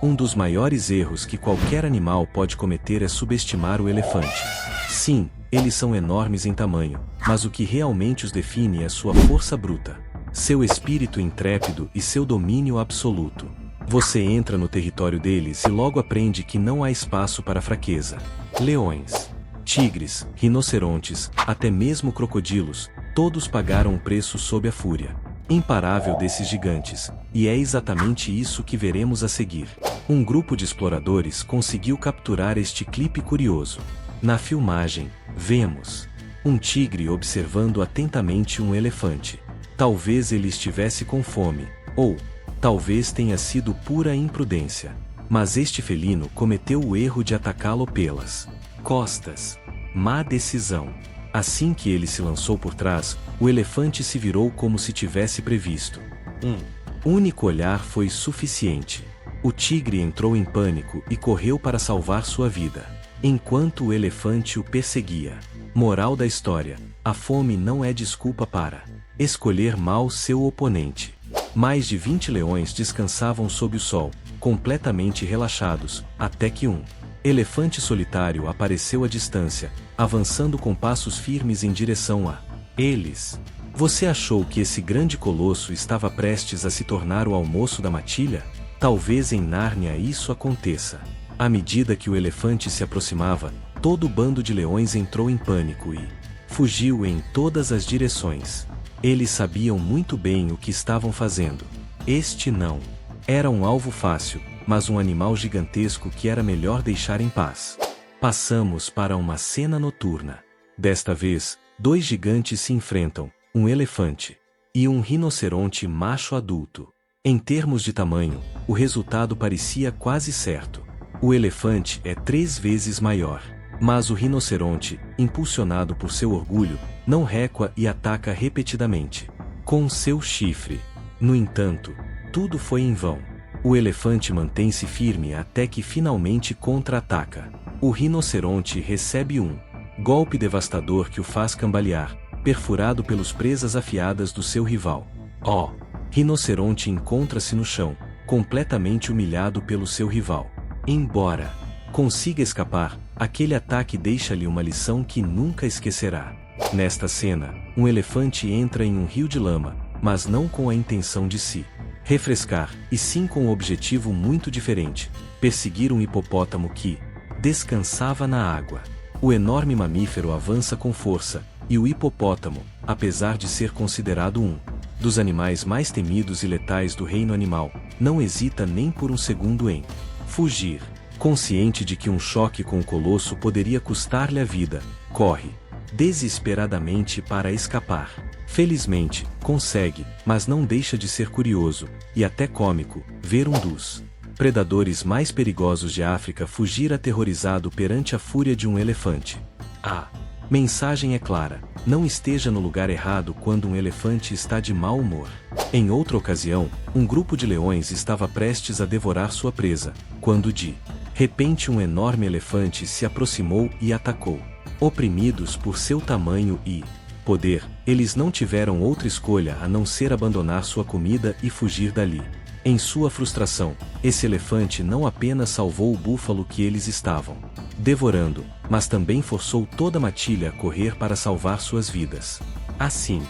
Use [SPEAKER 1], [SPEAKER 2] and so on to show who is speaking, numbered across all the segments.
[SPEAKER 1] Um dos maiores erros que qualquer animal pode cometer é subestimar o elefante. Sim, eles são enormes em tamanho, mas o que realmente os define é sua força bruta, seu espírito intrépido e seu domínio absoluto. Você entra no território deles e logo aprende que não há espaço para fraqueza. Leões, tigres, rinocerontes, até mesmo crocodilos, todos pagaram o preço sob a fúria imparável desses gigantes, e é exatamente isso que veremos a seguir. Um grupo de exploradores conseguiu capturar este clipe curioso. Na filmagem, vemos um tigre observando atentamente um elefante. Talvez ele estivesse com fome, ou talvez tenha sido pura imprudência. Mas este felino cometeu o erro de atacá-lo pelas costas. Má decisão. Assim que ele se lançou por trás, o elefante se virou como se tivesse previsto. Um único olhar foi suficiente. O tigre entrou em pânico e correu para salvar sua vida, enquanto o elefante o perseguia. Moral da história: a fome não é desculpa para escolher mal seu oponente. Mais de 20 leões descansavam sob o sol, completamente relaxados, até que um elefante solitário apareceu à distância, avançando com passos firmes em direção a eles. Você achou que esse grande colosso estava prestes a se tornar o almoço da matilha? Talvez em Nárnia isso aconteça. À medida que o elefante se aproximava, todo o bando de leões entrou em pânico e fugiu em todas as direções. Eles sabiam muito bem o que estavam fazendo. Este não era um alvo fácil, mas um animal gigantesco que era melhor deixar em paz. Passamos para uma cena noturna. Desta vez, dois gigantes se enfrentam, um elefante e um rinoceronte macho adulto. Em termos de tamanho, o resultado parecia quase certo. O elefante é 3 vezes maior, mas o rinoceronte, impulsionado por seu orgulho, não recua e ataca repetidamente com seu chifre. No entanto, tudo foi em vão. O elefante mantém-se firme até que finalmente contra-ataca. O rinoceronte recebe um golpe devastador que o faz cambalear, perfurado pelas presas afiadas do seu rival. O rinoceronte encontra-se no chão, completamente humilhado pelo seu rival. Embora consiga escapar, aquele ataque deixa-lhe uma lição que nunca esquecerá. Nesta cena, um elefante entra em um rio de lama, mas não com a intenção de se refrescar, e sim com um objetivo muito diferente: perseguir um hipopótamo que descansava na água. O enorme mamífero avança com força, e o hipopótamo, apesar de ser considerado um dos animais mais temidos e letais do reino animal, não hesita nem por um segundo em fugir. Consciente de que um choque com o colosso poderia custar-lhe a vida, corre desesperadamente para escapar. Felizmente, consegue, mas não deixa de ser curioso, e até cômico, ver um dos predadores mais perigosos de África fugir aterrorizado perante a fúria de um elefante. A mensagem é clara: não esteja no lugar errado quando um elefante está de mau humor. Em outra ocasião, um grupo de leões estava prestes a devorar sua presa, quando de repente um enorme elefante se aproximou e atacou. Oprimidos por seu tamanho e poder, eles não tiveram outra escolha a não ser abandonar sua comida e fugir dali. Em sua frustração, esse elefante não apenas salvou o búfalo que eles estavam devorando, mas também forçou toda a matilha a correr para salvar suas vidas. Assim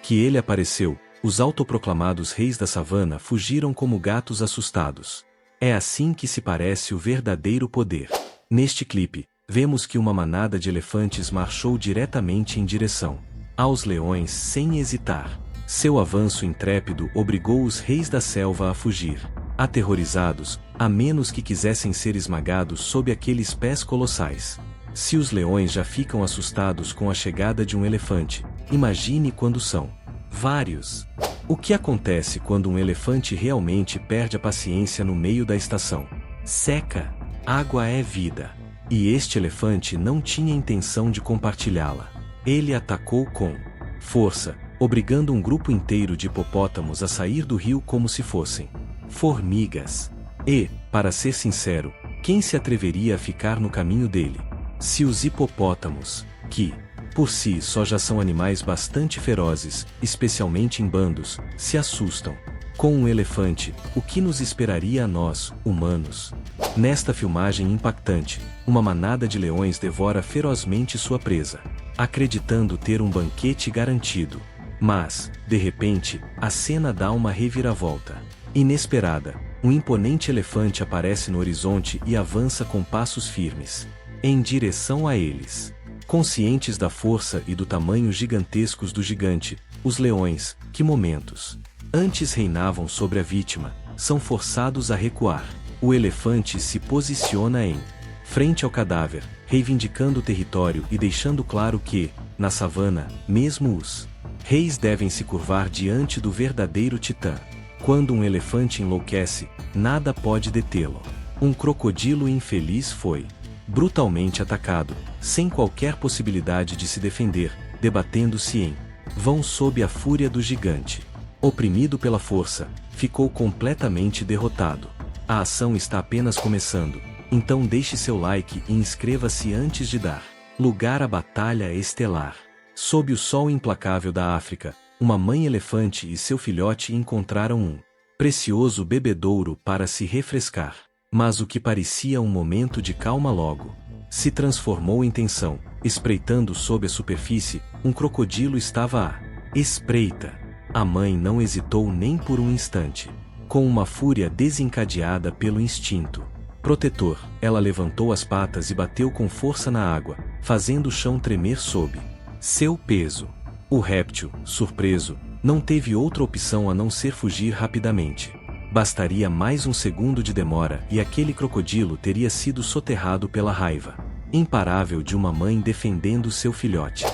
[SPEAKER 1] que ele apareceu, os autoproclamados reis da savana fugiram como gatos assustados. É assim que se parece o verdadeiro poder. Neste clipe, vemos que uma manada de elefantes marchou diretamente em direção aos leões sem hesitar. Seu avanço intrépido obrigou os reis da selva a fugir, aterrorizados, a menos que quisessem ser esmagados sob aqueles pés colossais. Se os leões já ficam assustados com a chegada de um elefante, imagine quando são vários. O que acontece quando um elefante realmente perde a paciência no meio da estação seca? Água é vida. E este elefante não tinha intenção de compartilhá-la. Ele atacou com força, obrigando um grupo inteiro de hipopótamos a sair do rio como se fossem formigas. E, para ser sincero, quem se atreveria a ficar no caminho dele? Se os hipopótamos, que, por si só já são animais bastante ferozes, especialmente em bandos, se assustam Com um elefante, o que nos esperaria a nós, humanos? Nesta filmagem impactante, uma manada de leões devora ferozmente sua presa, acreditando ter um banquete garantido. Mas, de repente, a cena dá uma reviravolta. Inesperada, um imponente elefante aparece no horizonte e avança com passos firmes, em direção a eles. Conscientes da força e do tamanho gigantescos do gigante, os leões, que momentos antes reinavam sobre a vítima, são forçados a recuar. O elefante se posiciona em frente ao cadáver, reivindicando o território e deixando claro que, na savana, mesmo os reis devem se curvar diante do verdadeiro titã. Quando um elefante enlouquece, nada pode detê-lo. Um crocodilo infeliz foi brutalmente atacado, sem qualquer possibilidade de se defender, debatendo-se em vão sob a fúria do gigante. Oprimido pela força, ficou completamente derrotado. A ação está apenas começando, então deixe seu like e inscreva-se antes de dar lugar à batalha estelar. Sob o sol implacável da África, uma mãe elefante e seu filhote encontraram um precioso bebedouro para se refrescar. Mas o que parecia um momento de calma logo se transformou em tensão. Espreitando sob a superfície, um crocodilo estava à espreita. A mãe não hesitou nem por um instante. Com uma fúria desencadeada pelo instinto protetor, ela levantou as patas e bateu com força na água, fazendo o chão tremer sob seu peso. O réptil, surpreso, não teve outra opção a não ser fugir rapidamente. Bastaria mais um segundo de demora e aquele crocodilo teria sido soterrado pela raiva imparável de uma mãe defendendo seu filhote.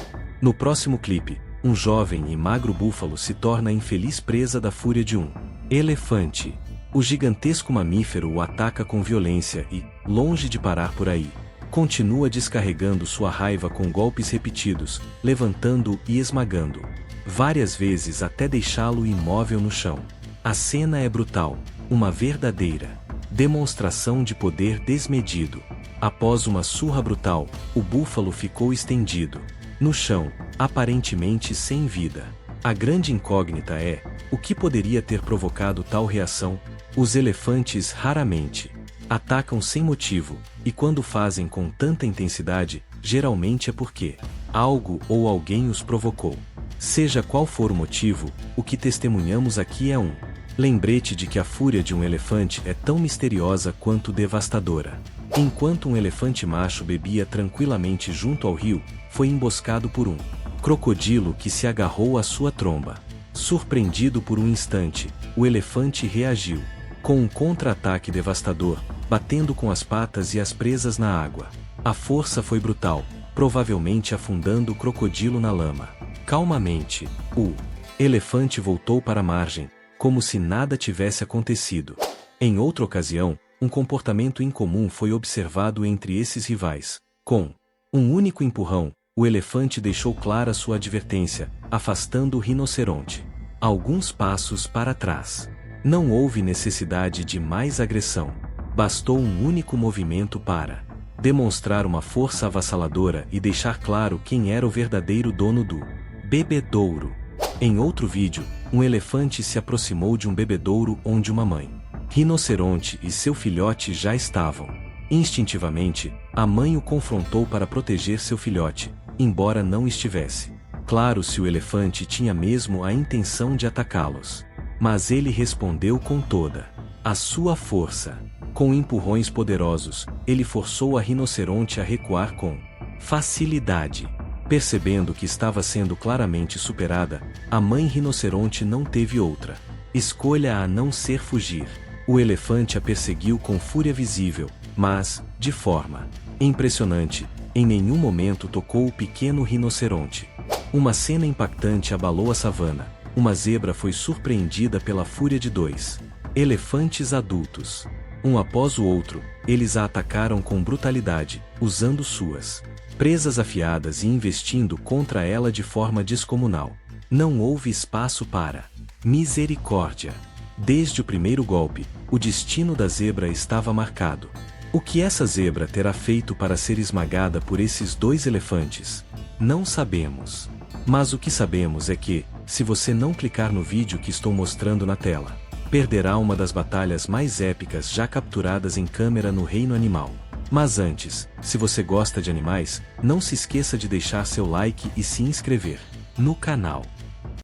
[SPEAKER 1] No próximo clipe, um jovem e magro búfalo se torna a infeliz presa da fúria de um elefante. O gigantesco mamífero o ataca com violência e, longe de parar por aí, continua descarregando sua raiva com golpes repetidos, levantando-o e esmagando várias vezes até deixá-lo imóvel no chão. A cena é brutal, uma verdadeira demonstração de poder desmedido. Após uma surra brutal, o búfalo ficou estendido no chão, aparentemente sem vida. A grande incógnita é, o que poderia ter provocado tal reação? Os elefantes raramente atacam sem motivo, e quando fazem com tanta intensidade, geralmente é porque algo ou alguém os provocou. Seja qual for o motivo, o que testemunhamos aqui é um lembrete de que a fúria de um elefante é tão misteriosa quanto devastadora. Enquanto um elefante macho bebia tranquilamente junto ao rio, foi emboscado por um crocodilo que se agarrou à sua tromba. Surpreendido por um instante, o elefante reagiu com um contra-ataque devastador, batendo com as patas e as presas na água. A força foi brutal, provavelmente afundando o crocodilo na lama. Calmamente, o elefante voltou para a margem, como se nada tivesse acontecido. Em outra ocasião, um comportamento incomum foi observado entre esses rivais. Com um único empurrão, o elefante deixou clara sua advertência, afastando o rinoceronte alguns passos para trás. Não houve necessidade de mais agressão. Bastou um único movimento para demonstrar uma força avassaladora e deixar claro quem era o verdadeiro dono do bebedouro. Em outro vídeo, um elefante se aproximou de um bebedouro onde uma mãe rinoceronte e seu filhote já estavam. Instintivamente, a mãe o confrontou para proteger seu filhote, embora não estivesse claro se o elefante tinha mesmo a intenção de atacá-los. Mas ele respondeu com toda a sua força. Com empurrões poderosos, ele forçou a rinoceronte a recuar com facilidade. Percebendo que estava sendo claramente superada, a mãe rinoceronte não teve outra escolha a não ser fugir. O elefante a perseguiu com fúria visível, mas, de forma impressionante, em nenhum momento tocou o pequeno rinoceronte. Uma cena impactante abalou a savana. Uma zebra foi surpreendida pela fúria de dois elefantes adultos. Um após o outro, eles a atacaram com brutalidade, usando suas presas afiadas e investindo contra ela de forma descomunal. Não houve espaço para misericórdia. Desde o primeiro golpe, o destino da zebra estava marcado. O que essa zebra terá feito para ser esmagada por esses dois elefantes? Não sabemos. Mas o que sabemos é que, se você não clicar no vídeo que estou mostrando na tela, perderá uma das batalhas mais épicas já capturadas em câmera no reino animal. Mas antes, se você gosta de animais, não se esqueça de deixar seu like e se inscrever no canal.